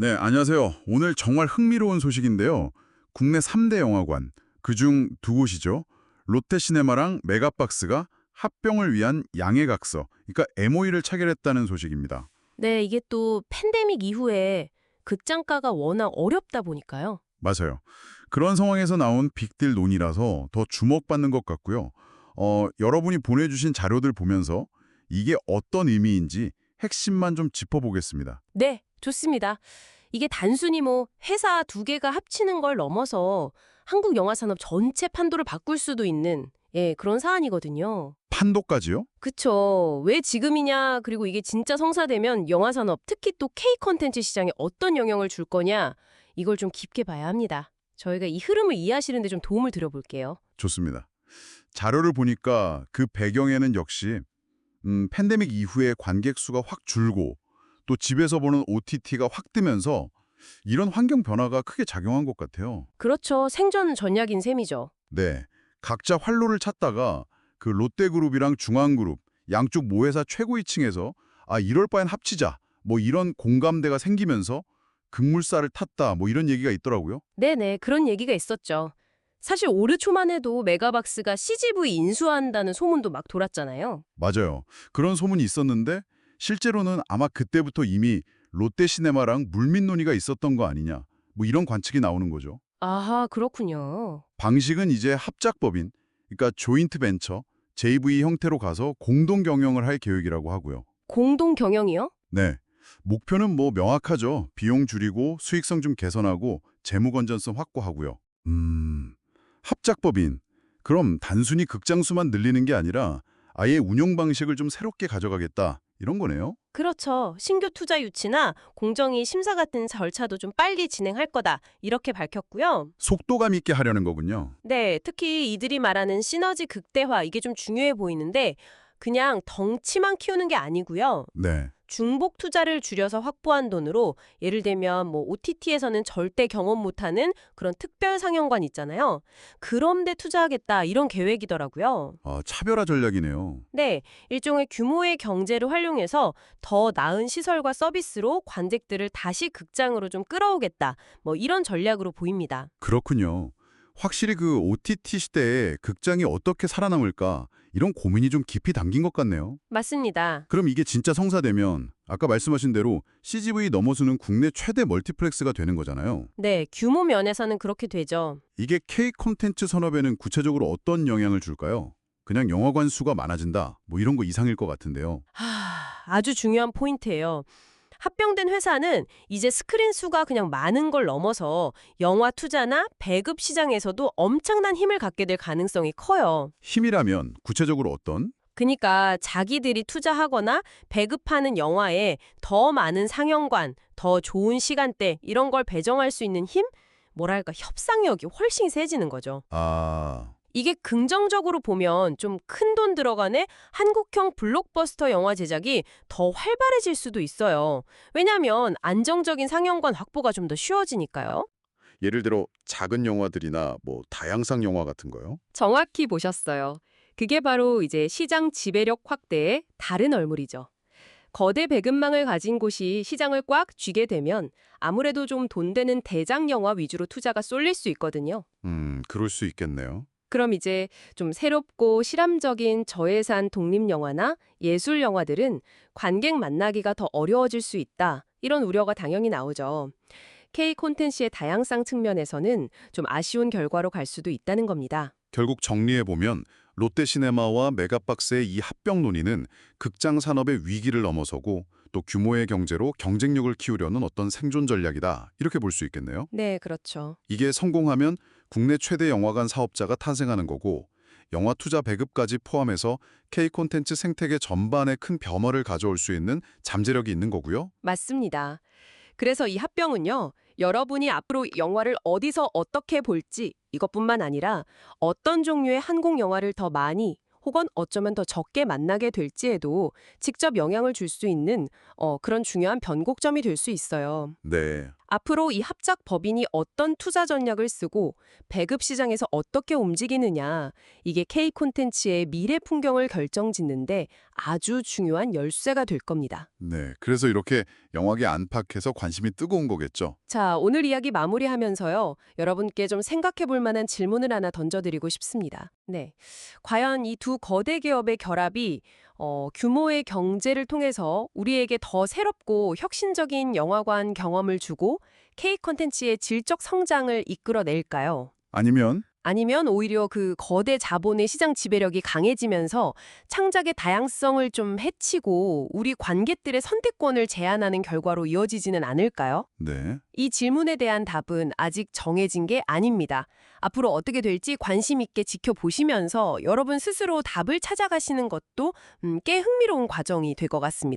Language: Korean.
네, 안녕하세요. 오늘 정말 흥미로운 소식인데요. 국내 3대 영화관, 그중 두 곳이죠. 롯데시네마랑 메가박스가 합병을 위한 양해각서, 그러니까 MOU를 체결했다는 소식입니다. 네, 이게 또 팬데믹 이후에 극장가가 워낙 어렵다 보니까요. 맞아요. 그런 상황에서 나온 빅딜 논의라서 더 주목받는 것 같고요. 여러분이 보내주신 자료들 보면서 이게 어떤 의미인지 핵심만 좀 짚어보겠습니다. 네, 좋습니다. 이게 단순히 뭐 회사 두 개가 합치는 걸 넘어서 한국 영화 산업 전체 판도를 바꿀 수도 있는 그런 사안이거든요. 판도까지요? 그쵸. 왜 지금이냐, 그리고 이게 진짜 성사되면 영화 산업, 특히 또 K 콘텐츠 시장에 어떤 영향을 줄 거냐, 이걸 좀 깊게 봐야 합니다. 저희가 이 흐름을 이해하시는 데 좀 도움을 드려볼게요. 좋습니다. 자료를 보니까 그 배경에는 역시 팬데믹 이후에 관객 수가 확 줄고 또 집에서 보는 OTT가 확 뜨면서 이런 환경 변화가 크게 작용한 것 같아요. 그렇죠. 생존 전략인 셈이죠. 네, 각자 활로를 찾다가 그 롯데그룹이랑 중앙그룹 양쪽 모회사 최고위층에서 이럴 바엔 합치자 뭐 이런 공감대가 생기면서 급물살을 탔다 뭐 이런 얘기가 있더라고요. 네네, 그런 얘기가 있었죠. 사실 올해 초만 해도 메가박스가 CGV 인수한다는 소문도 막 돌았잖아요. 맞아요. 그런 소문이 있었는데 실제로는 아마 그때부터 이미 롯데시네마랑 물밑 논의가 있었던 거 아니냐 뭐 이런 관측이 나오는 거죠. 아하, 그렇군요. 방식은 이제 합작법인, 그러니까 조인트 벤처, JV 형태로 가서 공동 경영을 할 계획이라고 하고요. 공동 경영이요? 네, 목표는 뭐 명확하죠. 비용 줄이고 수익성 좀 개선하고 재무 건전성 확보하고요. 합작법인. 그럼 단순히 극장 수만 늘리는 게 아니라 아예 운영 방식을 좀 새롭게 가져가겠다. 이런 거네요. 그렇죠. 신규 투자 유치나 공정위 심사 같은 절차도 좀 빨리 진행할 거다. 이렇게 밝혔고요. 속도감 있게 하려는 거군요. 네, 특히 이들이 말하는 시너지 극대화, 이게 좀 중요해 보이는데 그냥 덩치만 키우는 게 아니고요. 네. 중복 투자를 줄여서 확보한 돈으로 예를 들면 뭐 OTT에서는 절대 경험 못하는 그런 특별 상영관 있잖아요. 그런 데 투자하겠다 이런 계획이더라고요. 차별화 전략이네요. 네, 일종의 규모의 경제를 활용해서 더 나은 시설과 서비스로 관객들을 다시 극장으로 좀 끌어오겠다. 뭐 이런 전략으로 보입니다. 그렇군요. 확실히 그 OTT 시대에 극장이 어떻게 살아남을까 이런 고민이 좀 깊이 담긴 것 같네요. 맞습니다. 그럼 이게 진짜 성사되면 아까 말씀하신 대로 CGV 넘어서는 국내 최대 멀티플렉스가 되는 거잖아요. 네, 규모 면에서는 그렇게 되죠. 이게 K 콘텐츠 산업에는 구체적으로 어떤 영향을 줄까요? 그냥 영화관 수가 많아진다 뭐 이런 거 이상일 것 같은데요. 아주 중요한 포인트예요. 합병된 회사는 이제 스크린 수가 그냥 많은 걸 넘어서 영화 투자나 배급 시장에서도 엄청난 힘을 갖게 될 가능성이 커요. 힘이라면 구체적으로 어떤? 그러니까 자기들이 투자하거나 배급하는 영화에 더 많은 상영관, 더 좋은 시간대 이런 걸 배정할 수 있는 힘? 뭐랄까 협상력이 훨씬 세지는 거죠. 아, 이게 긍정적으로 보면 좀 큰 돈 들어간에 한국형 블록버스터 영화 제작이 더 활발해질 수도 있어요. 왜냐하면 안정적인 상영관 확보가 좀 더 쉬워지니까요. 예를 들어 작은 영화들이나 뭐 다양상 영화 같은 거요? 정확히 보셨어요. 그게 바로 이제 시장 지배력 확대의 다른 얼물이죠. 거대 배급망을 가진 곳이 시장을 꽉 쥐게 되면 아무래도 좀 돈 되는 대작 영화 위주로 투자가 쏠릴 수 있거든요. 그럴 수 있겠네요. 그럼 이제 좀 새롭고 실험적인 저예산 독립영화나 예술 영화들은 관객 만나기가 더 어려워질 수 있다. 이런 우려가 당연히 나오죠. K 콘텐츠의 다양성 측면에서는 좀 아쉬운 결과로 갈 수도 있다는 겁니다. 결국 정리해보면 롯데시네마와 메가박스의 이 합병 논의는 극장 산업의 위기를 넘어서고 또 규모의 경제로 경쟁력을 키우려는 어떤 생존 전략이다. 이렇게 볼 수 있겠네요. 네, 그렇죠. 이게 성공하면 국내 최대 영화관 사업자가 탄생하는 거고 영화 투자 배급까지 포함해서 K 콘텐츠 생태계 전반에 큰 변화를 가져올 수 있는 잠재력이 있는 거고요. 맞습니다. 그래서 이 합병은요, 여러분이 앞으로 영화를 어디서 어떻게 볼지 이것뿐만 아니라 어떤 종류의 한국 영화를 더 많이 혹은 어쩌면 더 적게 만나게 될지에도 직접 영향을 줄 수 있는 그런 중요한 변곡점이 될 수 있어요. 네. 앞으로 이 합작 법인이 어떤 투자 전략을 쓰고 배급 시장에서 어떻게 움직이느냐, 이게 K 콘텐츠의 미래 풍경을 결정짓는데 아주 중요한 열쇠가 될 겁니다. 네. 그래서 이렇게 영화계 안팎에서 관심이 뜨거운 거겠죠. 자, 오늘 이야기 마무리하면서요. 여러분께 좀 생각해 볼 만한 질문을 하나 던져드리고 싶습니다. 네. 과연 이 두 거대 기업의 결합이 규모의 경제를 통해서 우리에게 더 새롭고 혁신적인 영화관 경험을 주고 K 콘텐츠의 질적 성장을 이끌어낼까요? 아니면 오히려 그 거대 자본의 시장 지배력이 강해지면서 창작의 다양성을 좀 해치고 우리 관객들의 선택권을 제한하는 결과로 이어지지는 않을까요? 네. 이 질문에 대한 답은 아직 정해진 게 아닙니다. 앞으로 어떻게 될지 관심 있게 지켜보시면서 여러분 스스로 답을 찾아가시는 것도 꽤 흥미로운 과정이 될 것 같습니다.